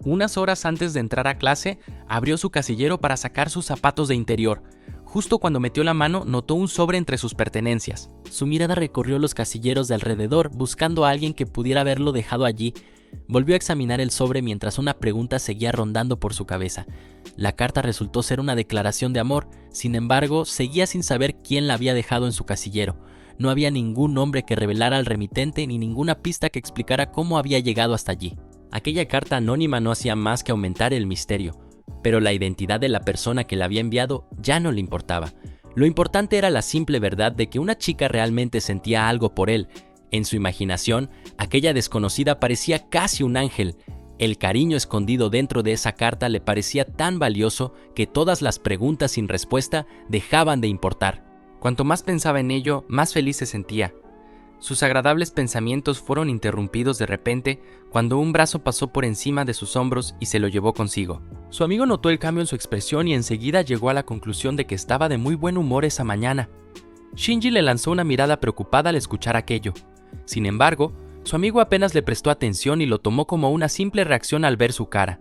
Unas horas antes de entrar a clase, abrió su casillero para sacar sus zapatos de interior. Justo cuando metió la mano, notó un sobre entre sus pertenencias. Su mirada recorrió los casilleros de alrededor, buscando a alguien que pudiera haberlo dejado allí. Volvió a examinar el sobre mientras una pregunta seguía rondando por su cabeza. La carta resultó ser una declaración de amor, sin embargo, seguía sin saber quién la había dejado en su casillero. No había ningún nombre que revelara al remitente ni ninguna pista que explicara cómo había llegado hasta allí. Aquella carta anónima no hacía más que aumentar el misterio, pero la identidad de la persona que la había enviado ya no le importaba. Lo importante era la simple verdad de que una chica realmente sentía algo por él. En su imaginación, aquella desconocida parecía casi un ángel. El cariño escondido dentro de esa carta le parecía tan valioso que todas las preguntas sin respuesta dejaban de importar. Cuanto más pensaba en ello, más feliz se sentía. Sus agradables pensamientos fueron interrumpidos de repente cuando un brazo pasó por encima de sus hombros y se lo llevó consigo. Su amigo notó el cambio en su expresión y enseguida llegó a la conclusión de que estaba de muy buen humor esa mañana. Shinji le lanzó una mirada preocupada al escuchar aquello. Sin embargo, su amigo apenas le prestó atención y lo tomó como una simple reacción al ver su cara.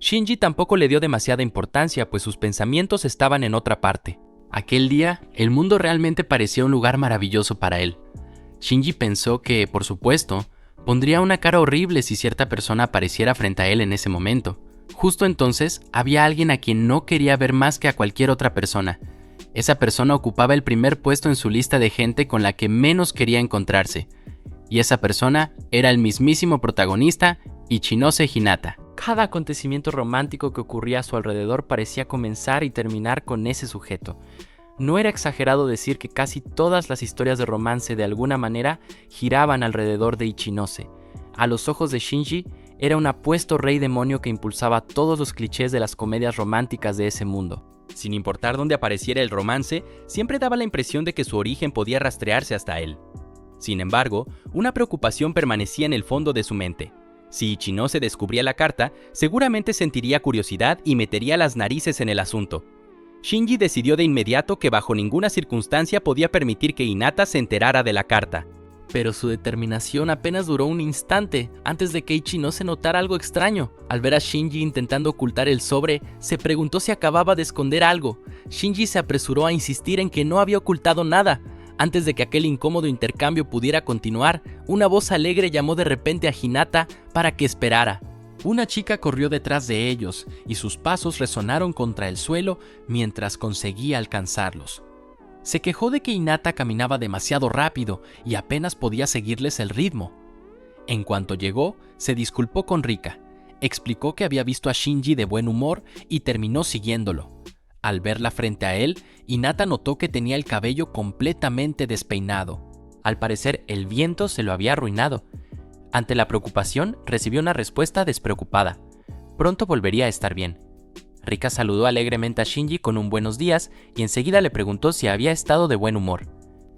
Shinji tampoco le dio demasiada importancia, pues sus pensamientos estaban en otra parte. Aquel día, el mundo realmente parecía un lugar maravilloso para él. Shinji pensó que, por supuesto, pondría una cara horrible si cierta persona apareciera frente a él en ese momento. Justo entonces, había alguien a quien no quería ver más que a cualquier otra persona. Esa persona ocupaba el primer puesto en su lista de gente con la que menos quería encontrarse. Y esa persona era el mismísimo protagonista, Ichinose Hinata. Cada acontecimiento romántico que ocurría a su alrededor parecía comenzar y terminar con ese sujeto. No era exagerado decir que casi todas las historias de romance de alguna manera giraban alrededor de Ichinose. A los ojos de Shinji, era un apuesto rey demonio que impulsaba todos los clichés de las comedias románticas de ese mundo. Sin importar dónde apareciera el romance, siempre daba la impresión de que su origen podía rastrearse hasta él. Sin embargo, una preocupación permanecía en el fondo de su mente. Si Ichinose descubría la carta, seguramente sentiría curiosidad y metería las narices en el asunto. Shinji decidió de inmediato que bajo ninguna circunstancia podía permitir que Hinata se enterara de la carta. Pero su determinación apenas duró un instante antes de que Ichinose notara algo extraño. Al ver a Shinji intentando ocultar el sobre, se preguntó si acababa de esconder algo. Shinji se apresuró a insistir en que no había ocultado nada. Antes de que aquel incómodo intercambio pudiera continuar, una voz alegre llamó de repente a Hinata para que esperara. Una chica corrió detrás de ellos y sus pasos resonaron contra el suelo mientras conseguía alcanzarlos. Se quejó de que Hinata caminaba demasiado rápido y apenas podía seguirles el ritmo. En cuanto llegó, se disculpó con Rika, explicó que había visto a Shinji de buen humor y terminó siguiéndolo. Al verla frente a él, Hinata notó que tenía el cabello completamente despeinado. Al parecer, el viento se lo había arruinado. Ante la preocupación, recibió una respuesta despreocupada. Pronto volvería a estar bien. Rika saludó alegremente a Shinji con un buenos días y enseguida le preguntó si había estado de buen humor.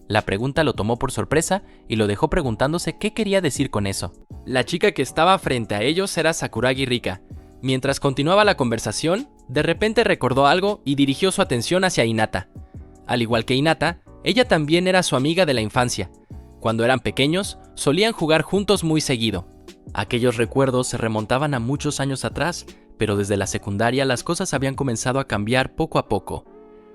La pregunta lo tomó por sorpresa y lo dejó preguntándose qué quería decir con eso. La chica que estaba frente a ellos era Sakuragi Rika. Mientras continuaba la conversación, de repente recordó algo y dirigió su atención hacia Hinata. Al igual que Hinata, ella también era su amiga de la infancia. Cuando eran pequeños, solían jugar juntos muy seguido. Aquellos recuerdos se remontaban a muchos años atrás, pero desde la secundaria las cosas habían comenzado a cambiar poco a poco.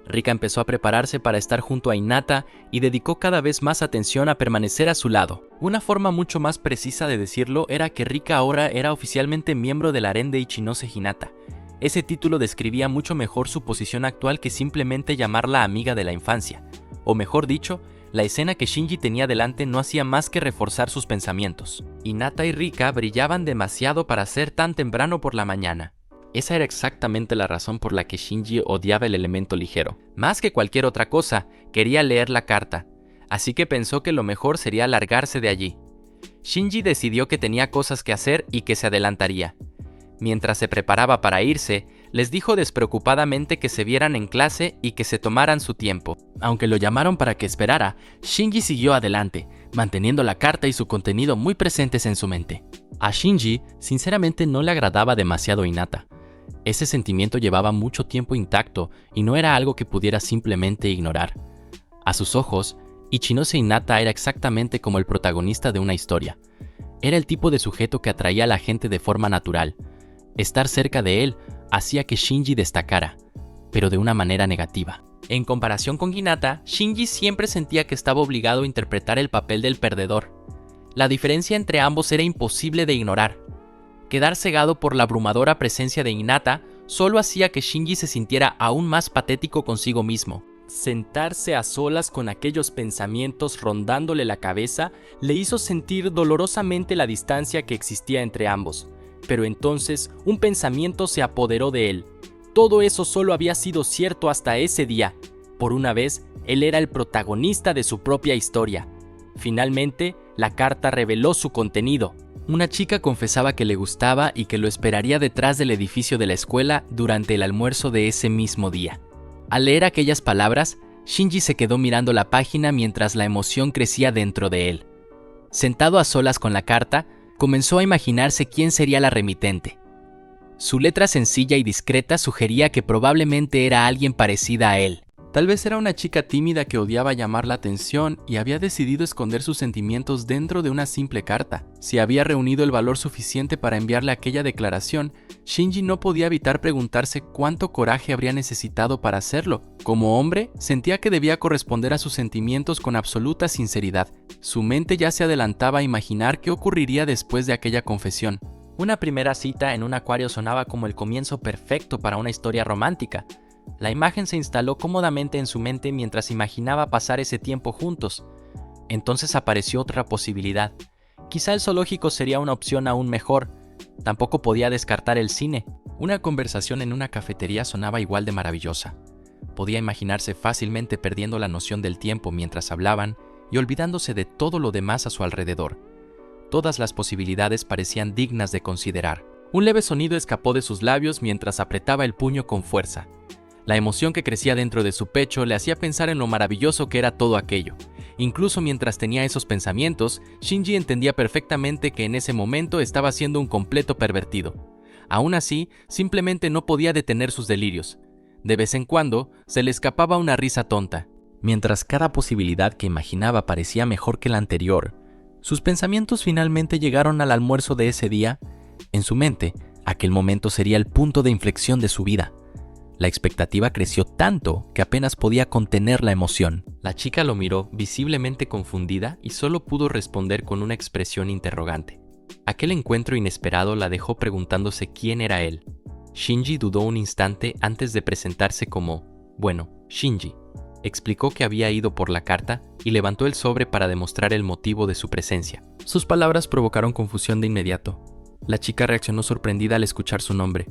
Rika empezó a prepararse para estar junto a Hinata y dedicó cada vez más atención a permanecer a su lado. Una forma mucho más precisa de decirlo era que Rika ahora era oficialmente miembro del harén de Ichinose Hinata. Ese título describía mucho mejor su posición actual que simplemente llamarla amiga de la infancia. O mejor dicho, la escena que Shinji tenía delante no hacía más que reforzar sus pensamientos. Hinata y Rika brillaban demasiado para ser tan temprano por la mañana. Esa era exactamente la razón por la que Shinji odiaba el elemento ligero. Más que cualquier otra cosa, quería leer la carta, así que pensó que lo mejor sería largarse de allí. Shinji decidió que tenía cosas que hacer y que se adelantaría. Mientras se preparaba para irse, les dijo despreocupadamente que se vieran en clase y que se tomaran su tiempo. Aunque lo llamaron para que esperara, Shinji siguió adelante, manteniendo la carta y su contenido muy presentes en su mente. A Shinji, sinceramente, no le agradaba demasiado Hinata. Ese sentimiento llevaba mucho tiempo intacto y no era algo que pudiera simplemente ignorar. A sus ojos, Ichinose Hinata era exactamente como el protagonista de una historia. Era el tipo de sujeto que atraía a la gente de forma natural. Estar cerca de él hacía que Shinji destacara, pero de una manera negativa. En comparación con Hinata, Shinji siempre sentía que estaba obligado a interpretar el papel del perdedor. La diferencia entre ambos era imposible de ignorar. Quedar cegado por la abrumadora presencia de Hinata solo hacía que Shinji se sintiera aún más patético consigo mismo. Sentarse a solas con aquellos pensamientos rondándole la cabeza le hizo sentir dolorosamente la distancia que existía entre ambos. Pero entonces un pensamiento se apoderó de él. Todo eso solo había sido cierto hasta ese día. Por una vez, él era el protagonista de su propia historia. Finalmente, la carta reveló su contenido. Una chica confesaba que le gustaba y que lo esperaría detrás del edificio de la escuela durante el almuerzo de ese mismo día. Al leer aquellas palabras, Shinji se quedó mirando la página mientras la emoción crecía dentro de él. Sentado a solas con la carta, comenzó a imaginarse quién sería la remitente. Su letra sencilla y discreta sugería que probablemente era alguien parecida a él. Tal vez era una chica tímida que odiaba llamar la atención y había decidido esconder sus sentimientos dentro de una simple carta. Si había reunido el valor suficiente para enviarle aquella declaración, Shinji no podía evitar preguntarse cuánto coraje habría necesitado para hacerlo. Como hombre, sentía que debía corresponder a sus sentimientos con absoluta sinceridad. Su mente ya se adelantaba a imaginar qué ocurriría después de aquella confesión. Una primera cita en un acuario sonaba como el comienzo perfecto para una historia romántica. La imagen se instaló cómodamente en su mente mientras imaginaba pasar ese tiempo juntos. Entonces apareció otra posibilidad. Quizá el zoológico sería una opción aún mejor. Tampoco podía descartar el cine. Una conversación en una cafetería sonaba igual de maravillosa. Podía imaginarse fácilmente perdiendo la noción del tiempo mientras hablaban y olvidándose de todo lo demás a su alrededor. Todas las posibilidades parecían dignas de considerar. Un leve sonido escapó de sus labios mientras apretaba el puño con fuerza. La emoción que crecía dentro de su pecho le hacía pensar en lo maravilloso que era todo aquello. Incluso mientras tenía esos pensamientos, Shinji entendía perfectamente que en ese momento estaba siendo un completo pervertido. Aún así, simplemente no podía detener sus delirios. De vez en cuando, se le escapaba una risa tonta. Mientras cada posibilidad que imaginaba parecía mejor que la anterior, sus pensamientos finalmente llegaron al almuerzo de ese día. En su mente, aquel momento sería el punto de inflexión de su vida. La expectativa creció tanto que apenas podía contener la emoción. La chica lo miró, visiblemente confundida, y solo pudo responder con una expresión interrogante. Aquel encuentro inesperado la dejó preguntándose quién era él. Shinji dudó un instante antes de presentarse como, Shinji. Explicó que había ido por la carta y levantó el sobre para demostrar el motivo de su presencia. Sus palabras provocaron confusión de inmediato. La chica reaccionó sorprendida al escuchar su nombre.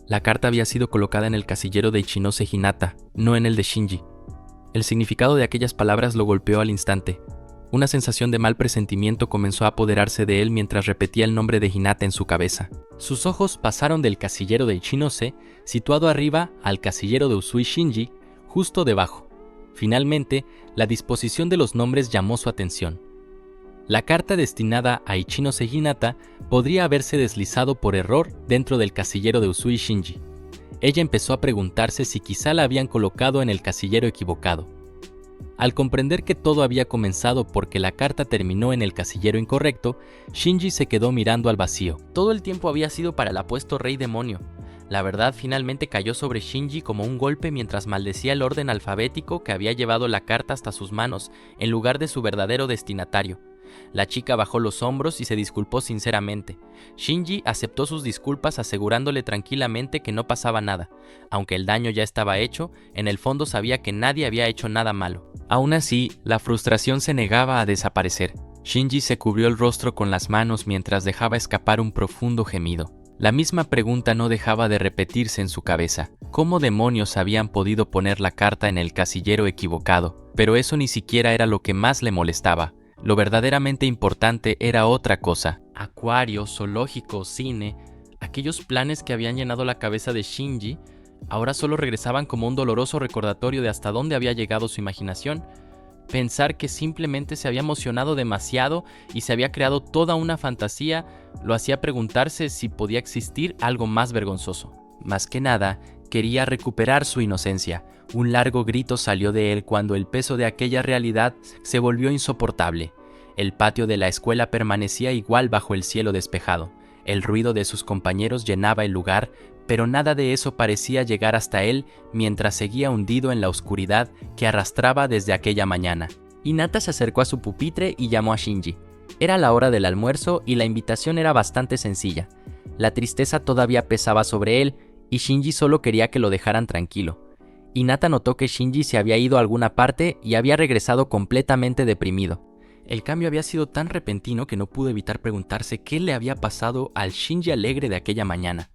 La carta había sido colocada en el casillero de Ichinose Hinata, no en el de Shinji. El significado de aquellas palabras lo golpeó al instante. Una sensación de mal presentimiento comenzó a apoderarse de él mientras repetía el nombre de Hinata en su cabeza. Sus ojos pasaron del casillero de Ichinose, situado arriba, al casillero de Usui Shinji, justo debajo. Finalmente, la disposición de los nombres llamó su atención. La carta destinada a Ichinose Hinata podría haberse deslizado por error dentro del casillero de Usui Shinji. Ella empezó a preguntarse si quizá la habían colocado en el casillero equivocado. Al comprender que todo había comenzado porque la carta terminó en el casillero incorrecto, Shinji se quedó mirando al vacío. Todo el tiempo había sido para el apuesto rey demonio. La verdad finalmente cayó sobre Shinji como un golpe mientras maldecía el orden alfabético que había llevado la carta hasta sus manos, en lugar de su verdadero destinatario. La chica bajó los hombros y se disculpó sinceramente. Shinji aceptó sus disculpas asegurándole tranquilamente que no pasaba nada. Aunque el daño ya estaba hecho, en el fondo sabía que nadie había hecho nada malo. Aún así, la frustración se negaba a desaparecer. Shinji se cubrió el rostro con las manos mientras dejaba escapar un profundo gemido. La misma pregunta no dejaba de repetirse en su cabeza. ¿Cómo demonios habían podido poner la carta en el casillero equivocado? Pero eso ni siquiera era lo que más le molestaba. Lo verdaderamente importante era otra cosa. Acuario, zoológico, cine, aquellos planes que habían llenado la cabeza de Shinji, ahora solo regresaban como un doloroso recordatorio de hasta dónde había llegado su imaginación. Pensar que simplemente se había emocionado demasiado y se había creado toda una fantasía lo hacía preguntarse si podía existir algo más vergonzoso. Más que nada, quería recuperar su inocencia. Un largo grito salió de él cuando el peso de aquella realidad se volvió insoportable. El patio de la escuela permanecía igual bajo el cielo despejado. El ruido de sus compañeros llenaba el lugar, pero nada de eso parecía llegar hasta él mientras seguía hundido en la oscuridad que arrastraba desde aquella mañana. Hinata se acercó a su pupitre y llamó a Shinji. Era la hora del almuerzo y la invitación era bastante sencilla. La tristeza todavía pesaba sobre él y Shinji solo quería que lo dejaran tranquilo. Hinata notó que Shinji se había ido a alguna parte y había regresado completamente deprimido. El cambio había sido tan repentino que no pudo evitar preguntarse qué le había pasado al Shinji alegre de aquella mañana.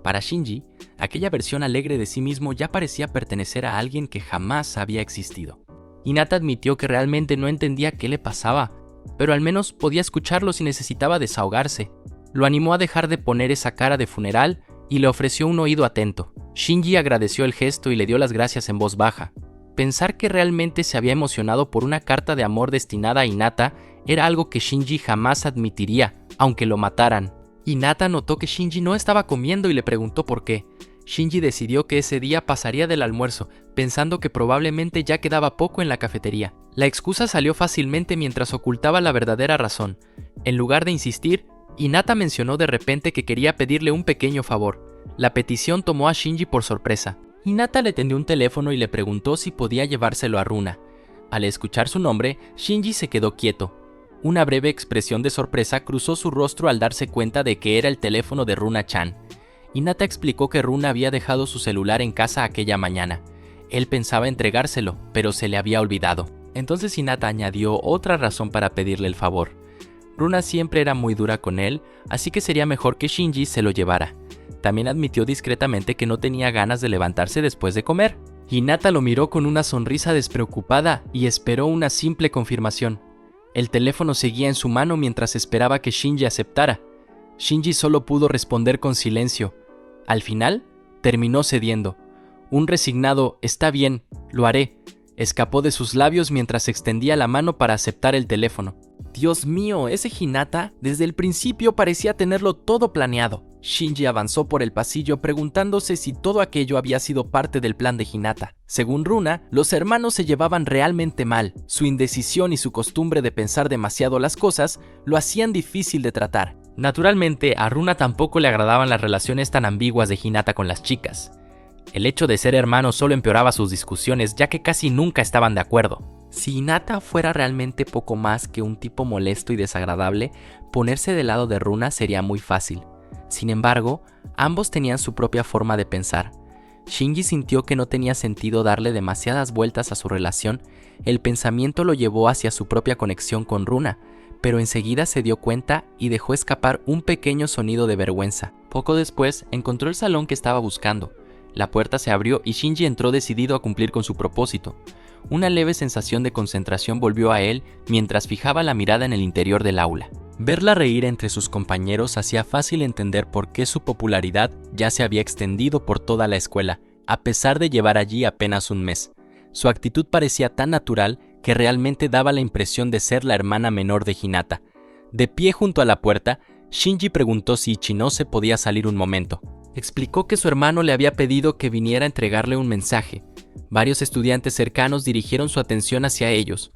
Para Shinji, aquella versión alegre de sí mismo ya parecía pertenecer a alguien que jamás había existido. Hinata admitió que realmente no entendía qué le pasaba, pero al menos podía escucharlo si necesitaba desahogarse. Lo animó a dejar de poner esa cara de funeral y le ofreció un oído atento. Shinji agradeció el gesto y le dio las gracias en voz baja. Pensar que realmente se había emocionado por una carta de amor destinada a Hinata era algo que Shinji jamás admitiría, aunque lo mataran. Hinata notó que Shinji no estaba comiendo y le preguntó por qué. Shinji decidió que ese día pasaría del almuerzo, pensando que probablemente ya quedaba poco en la cafetería. La excusa salió fácilmente mientras ocultaba la verdadera razón. En lugar de insistir, Hinata mencionó de repente que quería pedirle un pequeño favor. La petición tomó a Shinji por sorpresa. Hinata le tendió un teléfono y le preguntó si podía llevárselo a Runa. Al escuchar su nombre, Shinji se quedó quieto. Una breve expresión de sorpresa cruzó su rostro al darse cuenta de que era el teléfono de Runa-chan. Hinata explicó que Runa había dejado su celular en casa aquella mañana. Él pensaba entregárselo, pero se le había olvidado. Entonces Hinata añadió otra razón para pedirle el favor. Runa siempre era muy dura con él, así que sería mejor que Shinji se lo llevara. También admitió discretamente que no tenía ganas de levantarse después de comer. Hinata lo miró con una sonrisa despreocupada y esperó una simple confirmación. El teléfono seguía en su mano mientras esperaba que Shinji aceptara. Shinji solo pudo responder con silencio. Al final, terminó cediendo. Un resignado «está bien, lo haré» escapó de sus labios mientras extendía la mano para aceptar el teléfono. Dios mío, ese Hinata desde el principio parecía tenerlo todo planeado. Shinji avanzó por el pasillo preguntándose si todo aquello había sido parte del plan de Hinata. Según Runa, los hermanos se llevaban realmente mal. Su indecisión y su costumbre de pensar demasiado las cosas lo hacían difícil de tratar. Naturalmente, a Runa tampoco le agradaban las relaciones tan ambiguas de Hinata con las chicas. El hecho de ser hermanos solo empeoraba sus discusiones, ya que casi nunca estaban de acuerdo. Si Hinata fuera realmente poco más que un tipo molesto y desagradable, ponerse del lado de Runa sería muy fácil. Sin embargo, ambos tenían su propia forma de pensar. Shinji sintió que no tenía sentido darle demasiadas vueltas a su relación. El pensamiento lo llevó hacia su propia conexión con Runa, pero enseguida se dio cuenta y dejó escapar un pequeño sonido de vergüenza. Poco después, encontró el salón que estaba buscando. La puerta se abrió y Shinji entró decidido a cumplir con su propósito. Una leve sensación de concentración volvió a él mientras fijaba la mirada en el interior del aula. Verla reír entre sus compañeros hacía fácil entender por qué su popularidad ya se había extendido por toda la escuela, a pesar de llevar allí apenas un mes. Su actitud parecía tan natural que realmente daba la impresión de ser la hermana menor de Hinata. De pie junto a la puerta, Shinji preguntó si Ichinose podía salir un momento. Explicó que su hermano le había pedido que viniera a entregarle un mensaje. Varios estudiantes cercanos dirigieron su atención hacia ellos.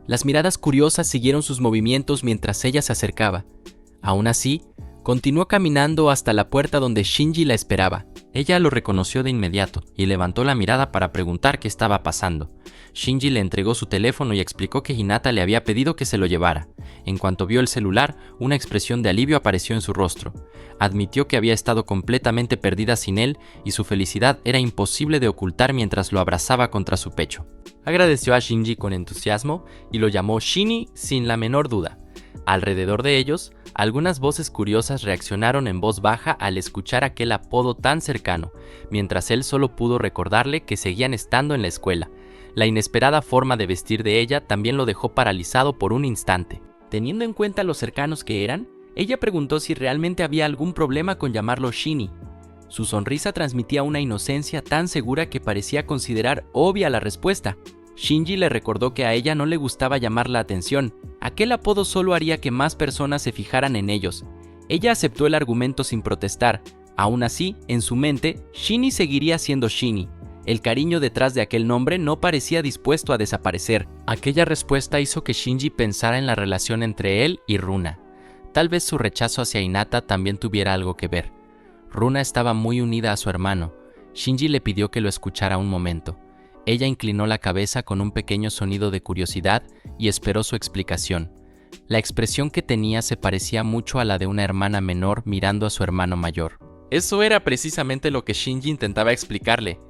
Las miradas curiosas siguieron sus movimientos mientras ella se acercaba. Aún así, continuó caminando hasta la puerta donde Shinji la esperaba. Ella lo reconoció de inmediato y levantó la mirada para preguntar qué estaba pasando. Shinji le entregó su teléfono y explicó que Hinata le había pedido que se lo llevara. En cuanto vio el celular, una expresión de alivio apareció en su rostro. Admitió que había estado completamente perdida sin él y su felicidad era imposible de ocultar mientras lo abrazaba contra su pecho. Agradeció a Shinji con entusiasmo y lo llamó Shini sin la menor duda. Alrededor de ellos, algunas voces curiosas reaccionaron en voz baja al escuchar aquel apodo tan cercano, mientras él solo pudo recordarle que seguían estando en la escuela. La inesperada forma de vestir de ella también lo dejó paralizado por un instante. Teniendo en cuenta lo cercanos que eran, ella preguntó si realmente había algún problema con llamarlo Shini. Su sonrisa transmitía una inocencia tan segura que parecía considerar obvia la respuesta. Shinji le recordó que a ella no le gustaba llamar la atención. Aquel apodo solo haría que más personas se fijaran en ellos. Ella aceptó el argumento sin protestar. Aún así, en su mente, Shini seguiría siendo Shini. El cariño detrás de aquel nombre no parecía dispuesto a desaparecer. Aquella respuesta hizo que Shinji pensara en la relación entre él y Runa. Tal vez su rechazo hacia Hinata también tuviera algo que ver. Runa estaba muy unida a su hermano. Shinji le pidió que lo escuchara un momento. Ella inclinó la cabeza con un pequeño sonido de curiosidad y esperó su explicación. La expresión que tenía se parecía mucho a la de una hermana menor mirando a su hermano mayor. Eso era precisamente lo que Shinji intentaba explicarle.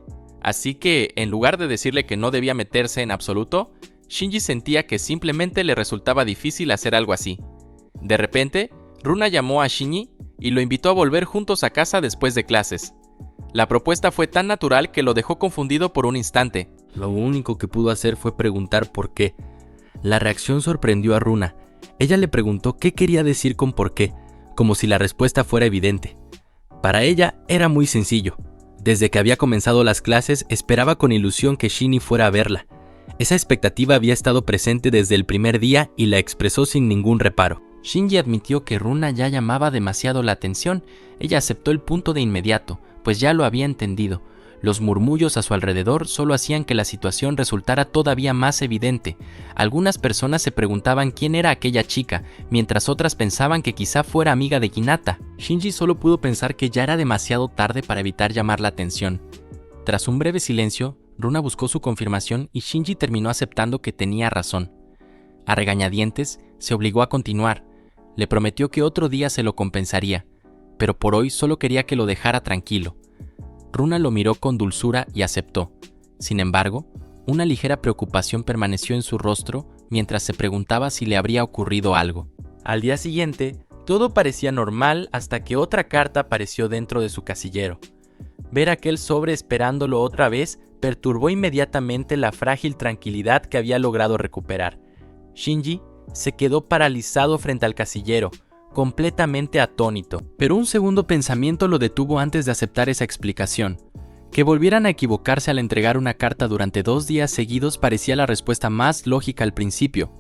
Así que, en lugar de decirle que no debía meterse en absoluto, Shinji sentía que simplemente le resultaba difícil hacer algo así. De repente, Runa llamó a Shinji y lo invitó a volver juntos a casa después de clases. La propuesta fue tan natural que lo dejó confundido por un instante. Lo único que pudo hacer fue preguntar por qué. La reacción sorprendió a Runa. Ella le preguntó qué quería decir con por qué, como si la respuesta fuera evidente. Para ella era muy sencillo. Desde que había comenzado las clases, esperaba con ilusión que Shinji fuera a verla. Esa expectativa había estado presente desde el primer día y la expresó sin ningún reparo. Shinji admitió que Runa ya llamaba demasiado la atención. Ella aceptó el punto de inmediato, pues ya lo había entendido. Los murmullos a su alrededor solo hacían que la situación resultara todavía más evidente. Algunas personas se preguntaban quién era aquella chica, mientras otras pensaban que quizá fuera amiga de Hinata. Shinji solo pudo pensar que ya era demasiado tarde para evitar llamar la atención. Tras un breve silencio, Runa buscó su confirmación y Shinji terminó aceptando que tenía razón. A regañadientes, se obligó a continuar. Le prometió que otro día se lo compensaría, pero por hoy solo quería que lo dejara tranquilo. Runa lo miró con dulzura y aceptó. Sin embargo, una ligera preocupación permaneció en su rostro mientras se preguntaba si le habría ocurrido algo. Al día siguiente, todo parecía normal hasta que otra carta apareció dentro de su casillero. Ver aquel sobre esperándolo otra vez perturbó inmediatamente la frágil tranquilidad que había logrado recuperar. Shinji se quedó paralizado frente al casillero, completamente atónito. Pero un segundo pensamiento lo detuvo antes de aceptar esa explicación. Que volvieran a equivocarse al entregar una carta durante 2 días seguidos parecía la respuesta más lógica al principio.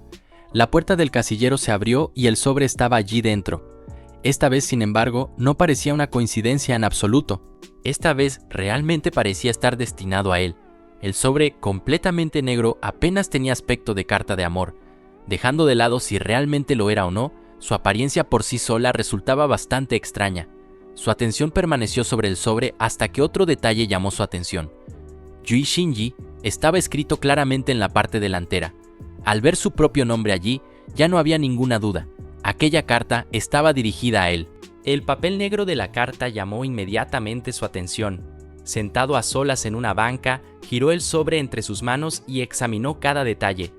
La puerta del casillero se abrió y el sobre estaba allí dentro. Esta vez, sin embargo, no parecía una coincidencia en absoluto. Esta vez realmente parecía estar destinado a él. El sobre, completamente negro, apenas tenía aspecto de carta de amor. Dejando de lado si realmente lo era o no, su apariencia por sí sola resultaba bastante extraña. Su atención permaneció sobre el sobre hasta que otro detalle llamó su atención. Yui Shinji estaba escrito claramente en la parte delantera. Al ver su propio nombre allí, ya no había ninguna duda. Aquella carta estaba dirigida a él. El papel negro de la carta llamó inmediatamente su atención. Sentado a solas en una banca, giró el sobre entre sus manos y examinó cada detalle.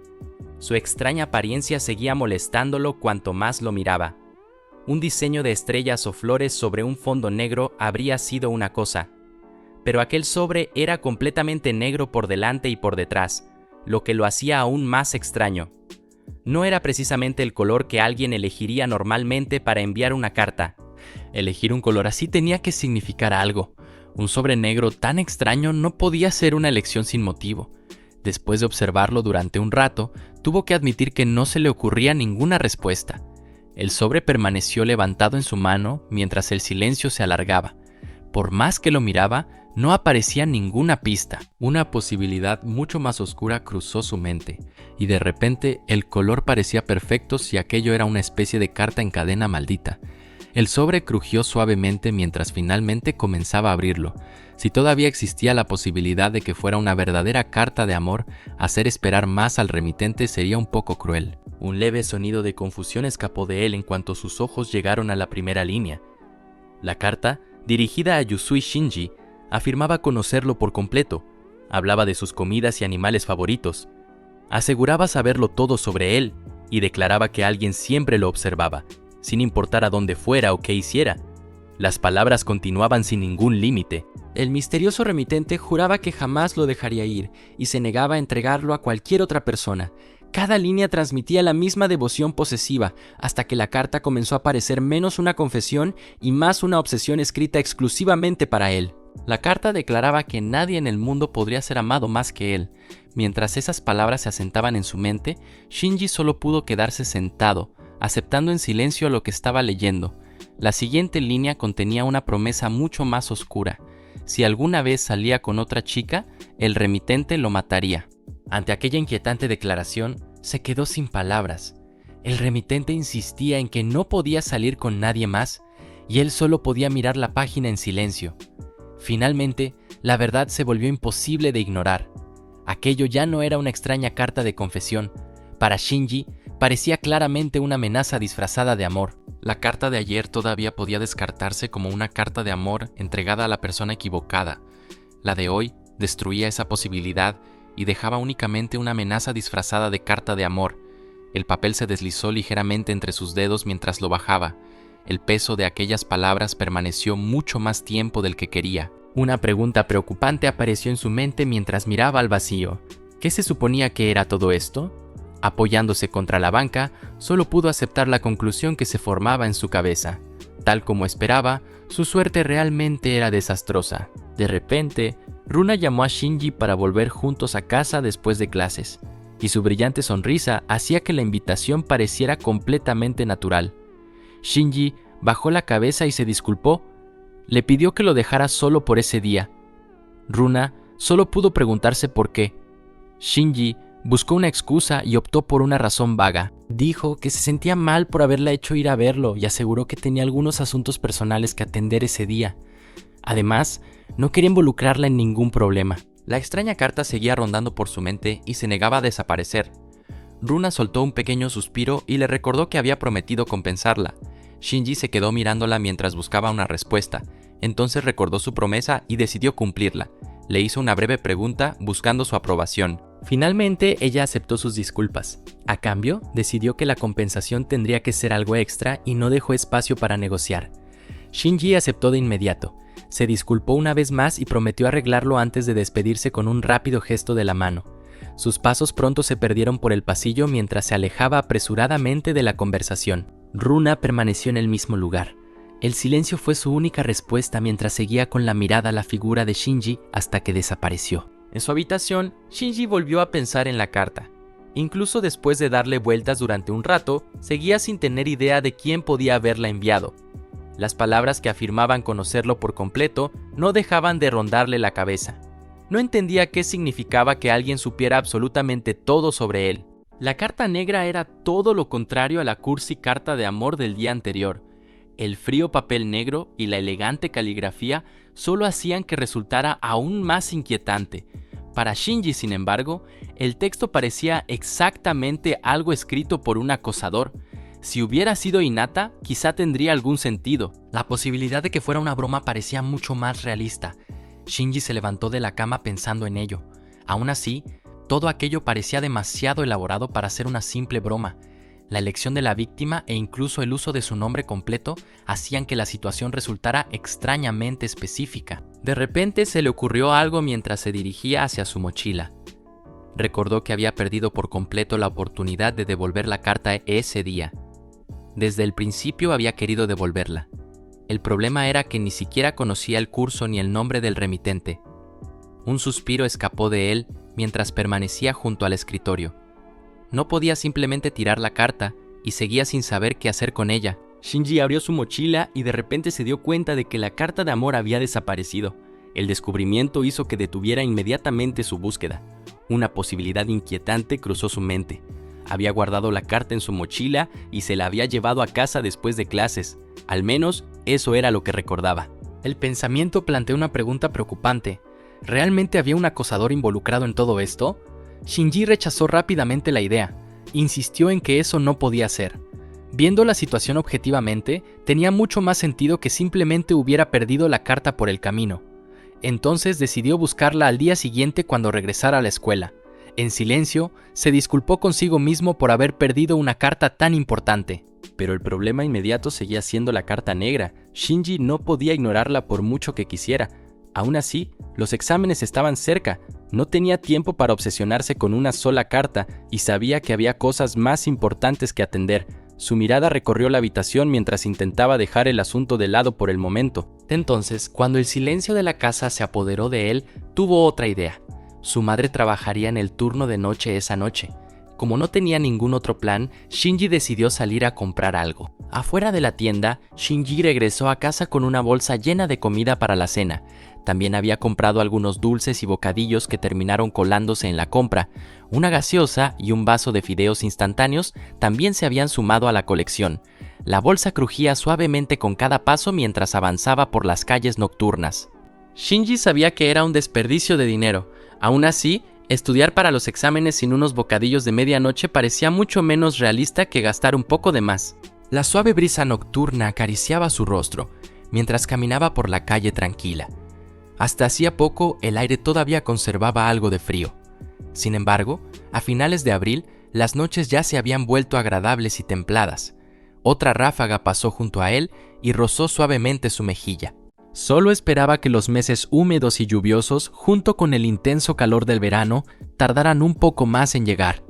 Su extraña apariencia seguía molestándolo cuanto más lo miraba. Un diseño de estrellas o flores sobre un fondo negro habría sido una cosa, pero aquel sobre era completamente negro por delante y por detrás, lo que lo hacía aún más extraño. No era precisamente el color que alguien elegiría normalmente para enviar una carta. Elegir un color así tenía que significar algo. Un sobre negro tan extraño no podía ser una elección sin motivo. Después de observarlo durante un rato, tuvo que admitir que no se le ocurría ninguna respuesta. El sobre permaneció levantado en su mano mientras el silencio se alargaba. Por más que lo miraba, no aparecía ninguna pista. Una posibilidad mucho más oscura cruzó su mente, y de repente el color parecía perfecto si aquello era una especie de carta en cadena maldita. El sobre crujió suavemente mientras finalmente comenzaba a abrirlo. Si todavía existía la posibilidad de que fuera una verdadera carta de amor, hacer esperar más al remitente sería un poco cruel. Un leve sonido de confusión escapó de él en cuanto sus ojos llegaron a la primera línea. La carta, dirigida a Yusui Shinji, afirmaba conocerlo por completo. Hablaba de sus comidas y animales favoritos. Aseguraba saberlo todo sobre él y declaraba que alguien siempre lo observaba, sin importar a dónde fuera o qué hiciera. Las palabras continuaban sin ningún límite. El misterioso remitente juraba que jamás lo dejaría ir y se negaba a entregarlo a cualquier otra persona. Cada línea transmitía la misma devoción posesiva, hasta que la carta comenzó a parecer menos una confesión y más una obsesión escrita exclusivamente para él. La carta declaraba que nadie en el mundo podría ser amado más que él. Mientras esas palabras se asentaban en su mente, Shinji solo pudo quedarse sentado, aceptando en silencio lo que estaba leyendo. La siguiente línea contenía una promesa mucho más oscura. Si alguna vez salía con otra chica, el remitente lo mataría. Ante aquella inquietante declaración, se quedó sin palabras. El remitente insistía en que no podía salir con nadie más y él solo podía mirar la página en silencio. Finalmente, la verdad se volvió imposible de ignorar. Aquello ya no era una extraña carta de confesión. Para Shinji, parecía claramente una amenaza disfrazada de amor. La carta de ayer todavía podía descartarse como una carta de amor entregada a la persona equivocada. La de hoy destruía esa posibilidad y dejaba únicamente una amenaza disfrazada de carta de amor. El papel se deslizó ligeramente entre sus dedos mientras lo bajaba. El peso de aquellas palabras permaneció mucho más tiempo del que quería. Una pregunta preocupante apareció en su mente mientras miraba al vacío. ¿Qué se suponía que era todo esto? Apoyándose contra la banca, solo pudo aceptar la conclusión que se formaba en su cabeza. Tal como esperaba, su suerte realmente era desastrosa. De repente, Runa llamó a Shinji para volver juntos a casa después de clases, y su brillante sonrisa hacía que la invitación pareciera completamente natural. Shinji bajó la cabeza y se disculpó. Le pidió que lo dejara solo por ese día. Runa solo pudo preguntarse por qué. Shinji buscó una excusa y optó por una razón vaga. Dijo que se sentía mal por haberla hecho ir a verlo y aseguró que tenía algunos asuntos personales que atender ese día. Además, no quería involucrarla en ningún problema. La extraña carta seguía rondando por su mente y se negaba a desaparecer. Runa soltó un pequeño suspiro y le recordó que había prometido compensarla. Shinji se quedó mirándola mientras buscaba una respuesta. Entonces recordó su promesa y decidió cumplirla. Le hizo una breve pregunta buscando su aprobación. Finalmente, ella aceptó sus disculpas. A cambio, decidió que la compensación tendría que ser algo extra y no dejó espacio para negociar. Shinji aceptó de inmediato. Se disculpó una vez más y prometió arreglarlo antes de despedirse con un rápido gesto de la mano. Sus pasos pronto se perdieron por el pasillo mientras se alejaba apresuradamente de la conversación. Runa permaneció en el mismo lugar. El silencio fue su única respuesta mientras seguía con la mirada la figura de Shinji hasta que desapareció. En su habitación, Shinji volvió a pensar en la carta. Incluso después de darle vueltas durante un rato, seguía sin tener idea de quién podía haberla enviado. Las palabras que afirmaban conocerlo por completo no dejaban de rondarle la cabeza. No entendía qué significaba que alguien supiera absolutamente todo sobre él. La carta negra era todo lo contrario a la cursi carta de amor del día anterior. El frío papel negro y la elegante caligrafía solo hacían que resultara aún más inquietante. Para Shinji, sin embargo, el texto parecía exactamente algo escrito por un acosador. Si hubiera sido Hinata, quizá tendría algún sentido. La posibilidad de que fuera una broma parecía mucho más realista. Shinji se levantó de la cama pensando en ello. Aún así, todo aquello parecía demasiado elaborado para ser una simple broma. La elección de la víctima e incluso el uso de su nombre completo hacían que la situación resultara extrañamente específica. De repente se le ocurrió algo mientras se dirigía hacia su mochila. Recordó que había perdido por completo la oportunidad de devolver la carta ese día. Desde el principio había querido devolverla. El problema era que ni siquiera conocía el curso ni el nombre del remitente. Un suspiro escapó de él mientras permanecía junto al escritorio. No podía simplemente tirar la carta y seguía sin saber qué hacer con ella. Shinji abrió su mochila y de repente se dio cuenta de que la carta de amor había desaparecido. El descubrimiento hizo que detuviera inmediatamente su búsqueda. Una posibilidad inquietante cruzó su mente. Había guardado la carta en su mochila y se la había llevado a casa después de clases. Al menos, eso era lo que recordaba. El pensamiento planteó una pregunta preocupante. ¿Realmente había un acosador involucrado en todo esto? Shinji rechazó rápidamente la idea. Insistió en que eso no podía ser. Viendo la situación objetivamente, tenía mucho más sentido que simplemente hubiera perdido la carta por el camino. Entonces decidió buscarla al día siguiente cuando regresara a la escuela. En silencio, se disculpó consigo mismo por haber perdido una carta tan importante. Pero el problema inmediato seguía siendo la carta negra. Shinji no podía ignorarla por mucho que quisiera. Aún así, los exámenes estaban cerca. No tenía tiempo para obsesionarse con una sola carta y sabía que había cosas más importantes que atender. Su mirada recorrió la habitación mientras intentaba dejar el asunto de lado por el momento. Entonces, cuando el silencio de la casa se apoderó de él, tuvo otra idea. Su madre trabajaría en el turno de noche esa noche. Como no tenía ningún otro plan, Shinji decidió salir a comprar algo. Afuera de la tienda, Shinji regresó a casa con una bolsa llena de comida para la cena. También había comprado algunos dulces y bocadillos que terminaron colándose en la compra. Una gaseosa y un vaso de fideos instantáneos también se habían sumado a la colección. La bolsa crujía suavemente con cada paso mientras avanzaba por las calles nocturnas. Shinji sabía que era un desperdicio de dinero. Aún así, estudiar para los exámenes sin unos bocadillos de medianoche parecía mucho menos realista que gastar un poco de más. La suave brisa nocturna acariciaba su rostro mientras caminaba por la calle tranquila. Hasta hacía poco el aire todavía conservaba algo de frío. Sin embargo, a finales de abril, las noches ya se habían vuelto agradables y templadas. Otra ráfaga pasó junto a él y rozó suavemente su mejilla. Solo esperaba que los meses húmedos y lluviosos, junto con el intenso calor del verano, tardaran un poco más en llegar.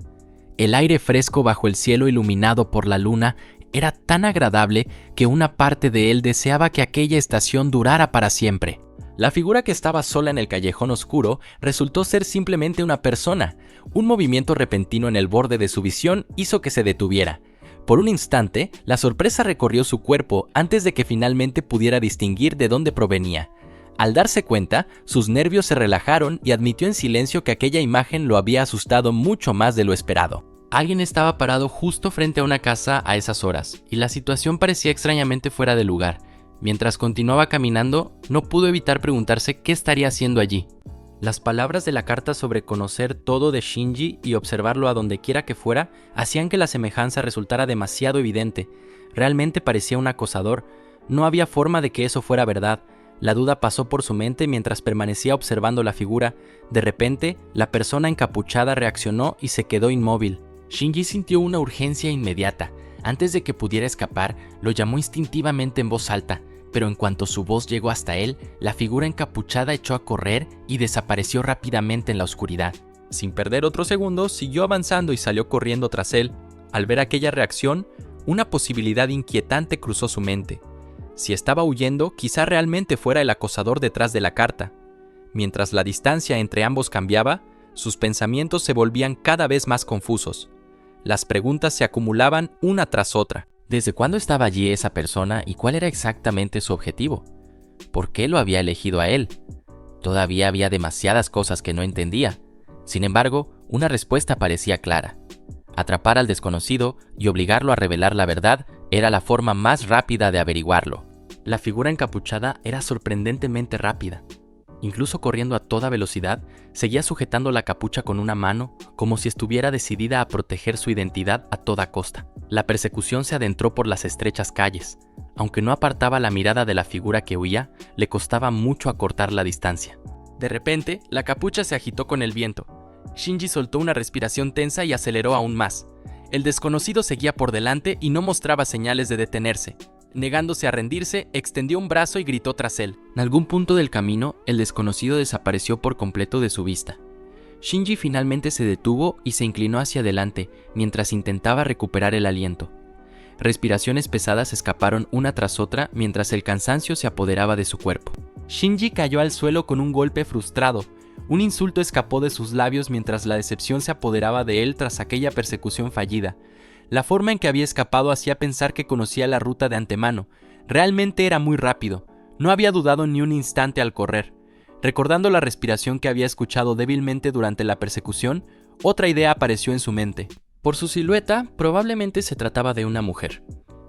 El aire fresco bajo el cielo iluminado por la luna era tan agradable que una parte de él deseaba que aquella estación durara para siempre. La figura que estaba sola en el callejón oscuro resultó ser simplemente una persona. Un movimiento repentino en el borde de su visión hizo que se detuviera. Por un instante, la sorpresa recorrió su cuerpo antes de que finalmente pudiera distinguir de dónde provenía. Al darse cuenta, sus nervios se relajaron y admitió en silencio que aquella imagen lo había asustado mucho más de lo esperado. Alguien estaba parado justo frente a una casa a esas horas, y la situación parecía extrañamente fuera de lugar. Mientras continuaba caminando, no pudo evitar preguntarse qué estaría haciendo allí. Las palabras de la carta sobre conocer todo de Shinji y observarlo a donde quiera que fuera hacían que la semejanza resultara demasiado evidente. Realmente parecía un acosador. No había forma de que eso fuera verdad. La duda pasó por su mente mientras permanecía observando la figura. De repente, la persona encapuchada reaccionó y se quedó inmóvil. Shinji sintió una urgencia inmediata. Antes de que pudiera escapar, lo llamó instintivamente en voz alta, pero en cuanto su voz llegó hasta él, la figura encapuchada echó a correr y desapareció rápidamente en la oscuridad. Sin perder otro segundo, siguió avanzando y salió corriendo tras él. Al ver aquella reacción, una posibilidad inquietante cruzó su mente. Si estaba huyendo, quizá realmente fuera el acosador detrás de la carta. Mientras la distancia entre ambos cambiaba, sus pensamientos se volvían cada vez más confusos. Las preguntas se acumulaban una tras otra. ¿Desde cuándo estaba allí esa persona y cuál era exactamente su objetivo? ¿Por qué lo había elegido a él? Todavía había demasiadas cosas que no entendía. Sin embargo, una respuesta parecía clara. Atrapar al desconocido y obligarlo a revelar la verdad era la forma más rápida de averiguarlo. La figura encapuchada era sorprendentemente rápida. Incluso corriendo a toda velocidad, seguía sujetando la capucha con una mano, como si estuviera decidida a proteger su identidad a toda costa. La persecución se adentró por las estrechas calles. Aunque no apartaba la mirada de la figura que huía, le costaba mucho acortar la distancia. De repente, la capucha se agitó con el viento. Shinji soltó una respiración tensa y aceleró aún más. El desconocido seguía por delante y no mostraba señales de detenerse. Negándose a rendirse, extendió un brazo y gritó tras él. En algún punto del camino, el desconocido desapareció por completo de su vista. Shinji finalmente se detuvo y se inclinó hacia adelante mientras intentaba recuperar el aliento. Respiraciones pesadas escaparon una tras otra mientras el cansancio se apoderaba de su cuerpo. Shinji cayó al suelo con un golpe frustrado. Un insulto escapó de sus labios mientras la decepción se apoderaba de él tras aquella persecución fallida. La forma en que había escapado hacía pensar que conocía la ruta de antemano. Realmente era muy rápido. No había dudado ni un instante al correr. Recordando la respiración que había escuchado débilmente durante la persecución, otra idea apareció en su mente. Por su silueta, probablemente se trataba de una mujer.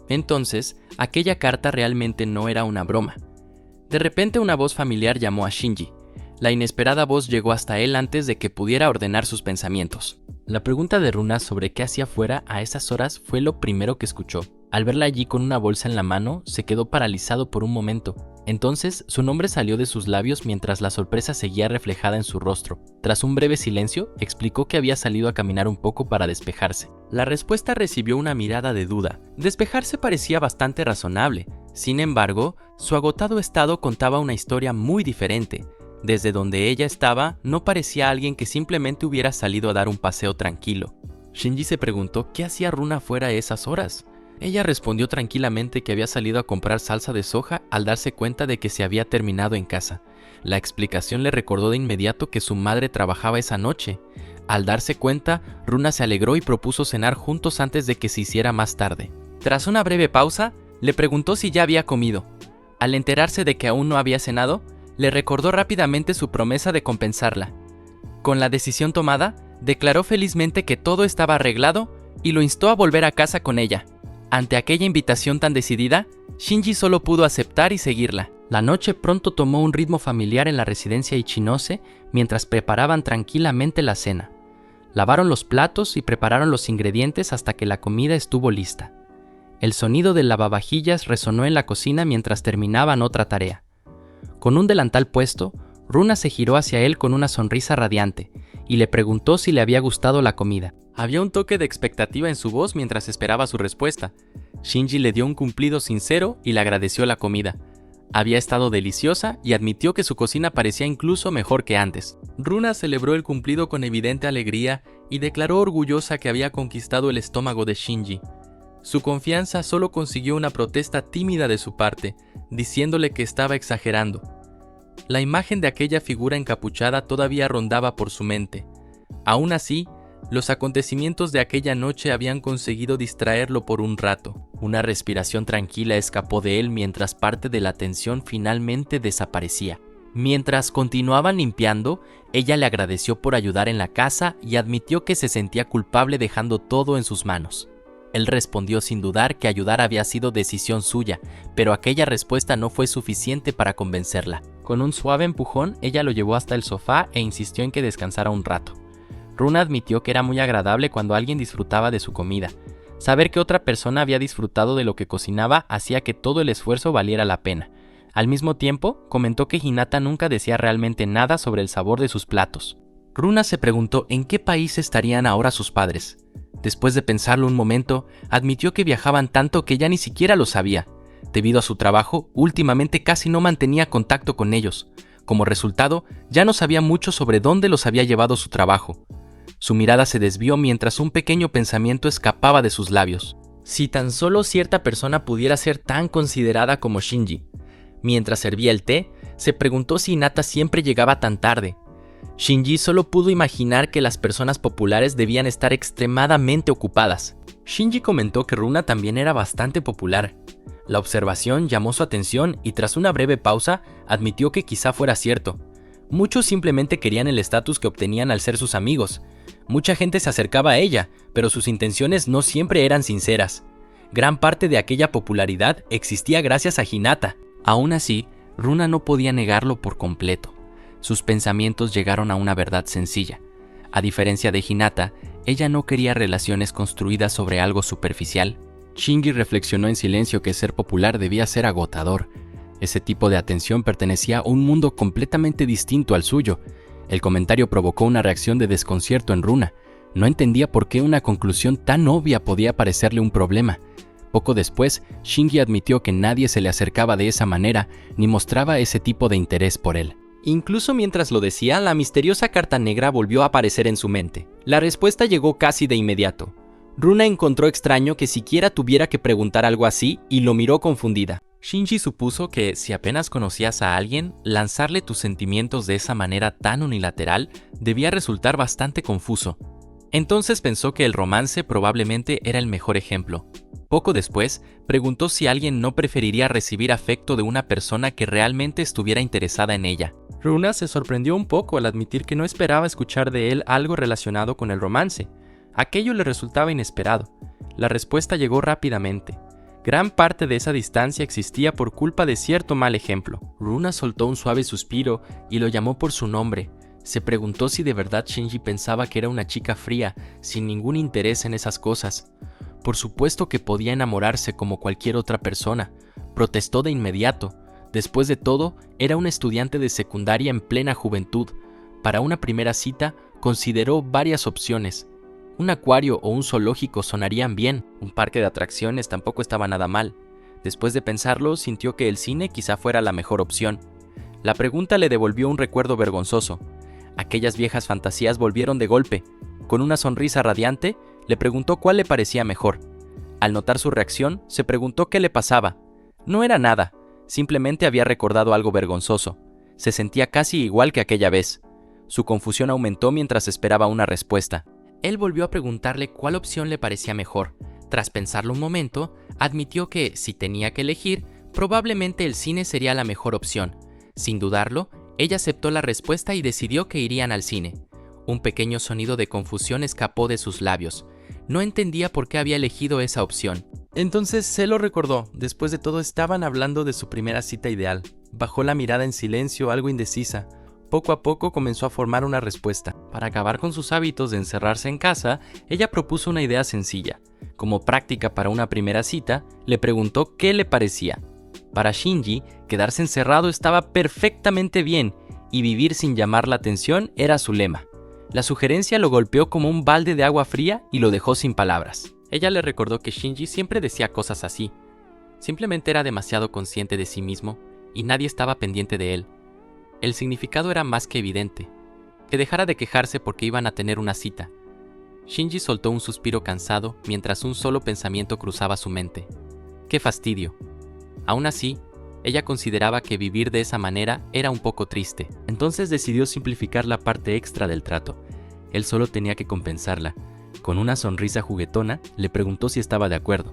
Entonces, aquella carta realmente no era una broma. De repente una voz familiar llamó a Shinji. La inesperada voz llegó hasta él antes de que pudiera ordenar sus pensamientos. La pregunta de Runa sobre qué hacía fuera a esas horas fue lo primero que escuchó. Al verla allí con una bolsa en la mano, se quedó paralizado por un momento. Entonces, su nombre salió de sus labios mientras la sorpresa seguía reflejada en su rostro. Tras un breve silencio, explicó que había salido a caminar un poco para despejarse. La respuesta recibió una mirada de duda. Despejarse parecía bastante razonable. Sin embargo, su agotado estado contaba una historia muy diferente. Desde donde ella estaba, no parecía alguien que simplemente hubiera salido a dar un paseo tranquilo. Shinji se preguntó qué hacía Runa fuera a esas horas. Ella respondió tranquilamente que había salido a comprar salsa de soja al darse cuenta de que se había terminado en casa. La explicación le recordó de inmediato que su madre trabajaba esa noche. Al darse cuenta, Runa se alegró y propuso cenar juntos antes de que se hiciera más tarde. Tras una breve pausa, le preguntó si ya había comido. Al enterarse de que aún no había cenado, le recordó rápidamente su promesa de compensarla. Con la decisión tomada, declaró felizmente que todo estaba arreglado y lo instó a volver a casa con ella. Ante aquella invitación tan decidida, Shinji solo pudo aceptar y seguirla. La noche pronto tomó un ritmo familiar en la residencia Ichinose mientras preparaban tranquilamente la cena. Lavaron los platos y prepararon los ingredientes hasta que la comida estuvo lista. El sonido del lavavajillas resonó en la cocina mientras terminaban otra tarea. Con un delantal puesto, Runa se giró hacia él con una sonrisa radiante y le preguntó si le había gustado la comida. Había un toque de expectativa en su voz mientras esperaba su respuesta. Shinji le dio un cumplido sincero y le agradeció la comida. Había estado deliciosa y admitió que su cocina parecía incluso mejor que antes. Runa celebró el cumplido con evidente alegría y declaró orgullosa que había conquistado el estómago de Shinji. Su confianza solo consiguió una protesta tímida de su parte, diciéndole que estaba exagerando. La imagen de aquella figura encapuchada todavía rondaba por su mente. Aún así, los acontecimientos de aquella noche habían conseguido distraerlo por un rato. Una respiración tranquila escapó de él mientras parte de la tensión finalmente desaparecía. Mientras continuaban limpiando, ella le agradeció por ayudar en la casa y admitió que se sentía culpable dejando todo en sus manos. Él respondió sin dudar que ayudar había sido decisión suya, pero aquella respuesta no fue suficiente para convencerla. Con un suave empujón, ella lo llevó hasta el sofá e insistió en que descansara un rato. Runa admitió que era muy agradable cuando alguien disfrutaba de su comida. Saber que otra persona había disfrutado de lo que cocinaba hacía que todo el esfuerzo valiera la pena. Al mismo tiempo, comentó que Hinata nunca decía realmente nada sobre el sabor de sus platos. Runa se preguntó en qué país estarían ahora sus padres. Después de pensarlo un momento, admitió que viajaban tanto que ya ni siquiera lo sabía. Debido a su trabajo, últimamente casi no mantenía contacto con ellos. Como resultado, ya no sabía mucho sobre dónde los había llevado su trabajo. Su mirada se desvió mientras un pequeño pensamiento escapaba de sus labios. Si tan solo cierta persona pudiera ser tan considerada como Shinji. Mientras servía el té, se preguntó si Hinata siempre llegaba tan tarde. Shinji solo pudo imaginar que las personas populares debían estar extremadamente ocupadas. Shinji comentó que Runa también era bastante popular. La observación llamó su atención y tras una breve pausa, admitió que quizá fuera cierto. Muchos simplemente querían el estatus que obtenían al ser sus amigos. Mucha gente se acercaba a ella, pero sus intenciones no siempre eran sinceras. Gran parte de aquella popularidad existía gracias a Hinata. Aún así, Runa no podía negarlo por completo. Sus pensamientos llegaron a una verdad sencilla. A diferencia de Hinata, ella no quería relaciones construidas sobre algo superficial. Shinji reflexionó en silencio que ser popular debía ser agotador. Ese tipo de atención pertenecía a un mundo completamente distinto al suyo. El comentario provocó una reacción de desconcierto en Runa. No entendía por qué una conclusión tan obvia podía parecerle un problema. Poco después, Shinji admitió que nadie se le acercaba de esa manera ni mostraba ese tipo de interés por él. Incluso mientras lo decía, la misteriosa carta negra volvió a aparecer en su mente. La respuesta llegó casi de inmediato. Runa encontró extraño que siquiera tuviera que preguntar algo así y lo miró confundida. Shinji supuso que si apenas conocías a alguien, lanzarle tus sentimientos de esa manera tan unilateral debía resultar bastante confuso. Entonces pensó que el romance probablemente era el mejor ejemplo. Poco después, preguntó si alguien no preferiría recibir afecto de una persona que realmente estuviera interesada en ella. Runa se sorprendió un poco al admitir que no esperaba escuchar de él algo relacionado con el romance. Aquello le resultaba inesperado. La respuesta llegó rápidamente. Gran parte de esa distancia existía por culpa de cierto mal ejemplo. Runa soltó un suave suspiro y lo llamó por su nombre. Se preguntó si de verdad Shinji pensaba que era una chica fría, sin ningún interés en esas cosas. Por supuesto que podía enamorarse como cualquier otra persona. Protestó de inmediato. Después de todo, era un estudiante de secundaria en plena juventud. Para una primera cita, consideró varias opciones. Un acuario o un zoológico sonarían bien. Un parque de atracciones tampoco estaba nada mal. Después de pensarlo, sintió que el cine quizá fuera la mejor opción. La pregunta le devolvió un recuerdo vergonzoso. Aquellas viejas fantasías volvieron de golpe. Con una sonrisa radiante, le preguntó cuál le parecía mejor. Al notar su reacción, se preguntó qué le pasaba. No era nada, simplemente había recordado algo vergonzoso. Se sentía casi igual que aquella vez. Su confusión aumentó mientras esperaba una respuesta. Él volvió a preguntarle cuál opción le parecía mejor. Tras pensarlo un momento, admitió que, si tenía que elegir, probablemente el cine sería la mejor opción. Sin dudarlo, ella aceptó la respuesta y decidió que irían al cine. Un pequeño sonido de confusión escapó de sus labios. No entendía por qué había elegido esa opción. Entonces se lo recordó. Después de todo estaban hablando de su primera cita ideal. Bajó la mirada en silencio, algo indecisa. Poco a poco comenzó a formar una respuesta. Para acabar con sus hábitos de encerrarse en casa, ella propuso una idea sencilla. Como práctica para una primera cita, le preguntó qué le parecía. Para Shinji, quedarse encerrado estaba perfectamente bien y vivir sin llamar la atención era su lema. La sugerencia lo golpeó como un balde de agua fría y lo dejó sin palabras. Ella le recordó que Shinji siempre decía cosas así. Simplemente era demasiado consciente de sí mismo y nadie estaba pendiente de él. El significado era más que evidente. Que dejara de quejarse porque iban a tener una cita. Shinji soltó un suspiro cansado mientras un solo pensamiento cruzaba su mente. ¡Qué fastidio! Aún así, ella consideraba que vivir de esa manera era un poco triste. Entonces decidió simplificar la parte extra del trato. Él solo tenía que compensarla. Con una sonrisa juguetona, le preguntó si estaba de acuerdo.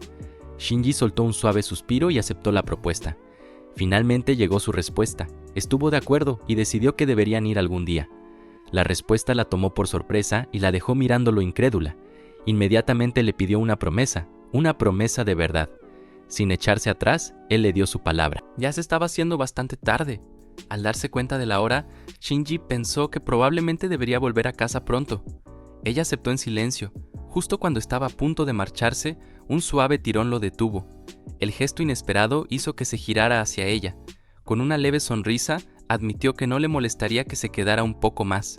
Shinji soltó un suave suspiro y aceptó la propuesta. Finalmente llegó su respuesta. Estuvo de acuerdo y decidió que deberían ir algún día. La respuesta la tomó por sorpresa y la dejó mirándolo incrédula. Inmediatamente le pidió una promesa de verdad. Sin echarse atrás, él le dio su palabra. Ya se estaba haciendo bastante tarde. Al darse cuenta de la hora, Shinji pensó que probablemente debería volver a casa pronto. Ella aceptó en silencio. Justo cuando estaba a punto de marcharse, un suave tirón lo detuvo. El gesto inesperado hizo que se girara hacia ella. Con una leve sonrisa, admitió que no le molestaría que se quedara un poco más.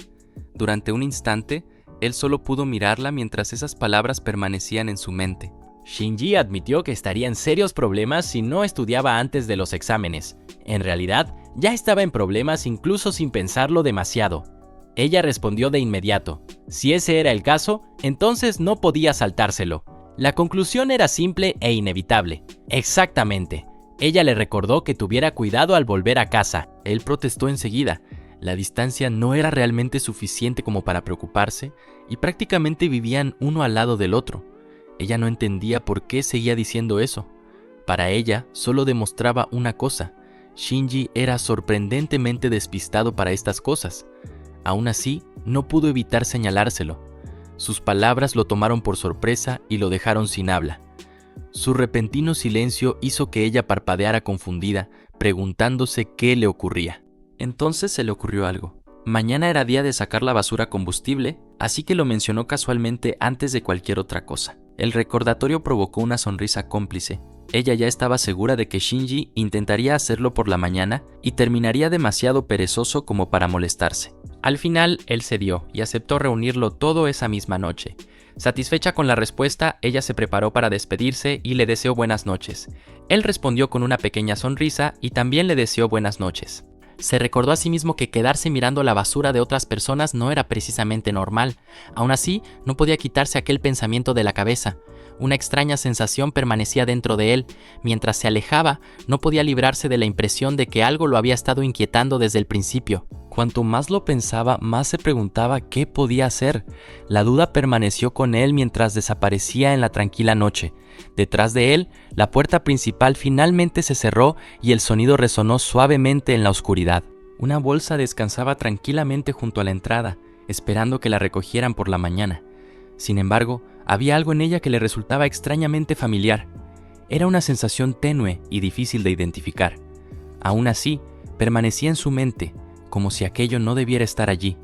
Durante un instante, él solo pudo mirarla mientras esas palabras permanecían en su mente. Shinji admitió que estaría en serios problemas si no estudiaba antes de los exámenes. En realidad, ya estaba en problemas incluso sin pensarlo demasiado. Ella respondió de inmediato. Si ese era el caso, entonces no podía saltárselo. La conclusión era simple e inevitable. Exactamente. Ella le recordó que tuviera cuidado al volver a casa. Él protestó enseguida. La distancia no era realmente suficiente como para preocuparse y prácticamente vivían uno al lado del otro. Ella no entendía por qué seguía diciendo eso. Para ella, solo demostraba una cosa. Shinji era sorprendentemente despistado para estas cosas. Aún así, no pudo evitar señalárselo. Sus palabras lo tomaron por sorpresa y lo dejaron sin habla. Su repentino silencio hizo que ella parpadeara confundida, preguntándose qué le ocurría. Entonces se le ocurrió algo. Mañana era día de sacar la basura combustible, así que lo mencionó casualmente antes de cualquier otra cosa. El recordatorio provocó una sonrisa cómplice. Ella ya estaba segura de que Shinji intentaría hacerlo por la mañana y terminaría demasiado perezoso como para molestarse. Al final, él cedió y aceptó reunirlo todo esa misma noche. Satisfecha con la respuesta, ella se preparó para despedirse y le deseó buenas noches. Él respondió con una pequeña sonrisa y también le deseó buenas noches. Se recordó a sí mismo que quedarse mirando la basura de otras personas no era precisamente normal. Aún así, no podía quitarse aquel pensamiento de la cabeza. Una extraña sensación permanecía dentro de él. Mientras se alejaba, no podía librarse de la impresión de que algo lo había estado inquietando desde el principio. Cuanto más lo pensaba, más se preguntaba qué podía hacer. La duda permaneció con él mientras desaparecía en la tranquila noche. Detrás de él, la puerta principal finalmente se cerró y el sonido resonó suavemente en la oscuridad. Una bolsa descansaba tranquilamente junto a la entrada, esperando que la recogieran por la mañana. Sin embargo, había algo en ella que le resultaba extrañamente familiar. Era una sensación tenue y difícil de identificar. Aún así, permanecía en su mente, como si aquello no debiera estar allí.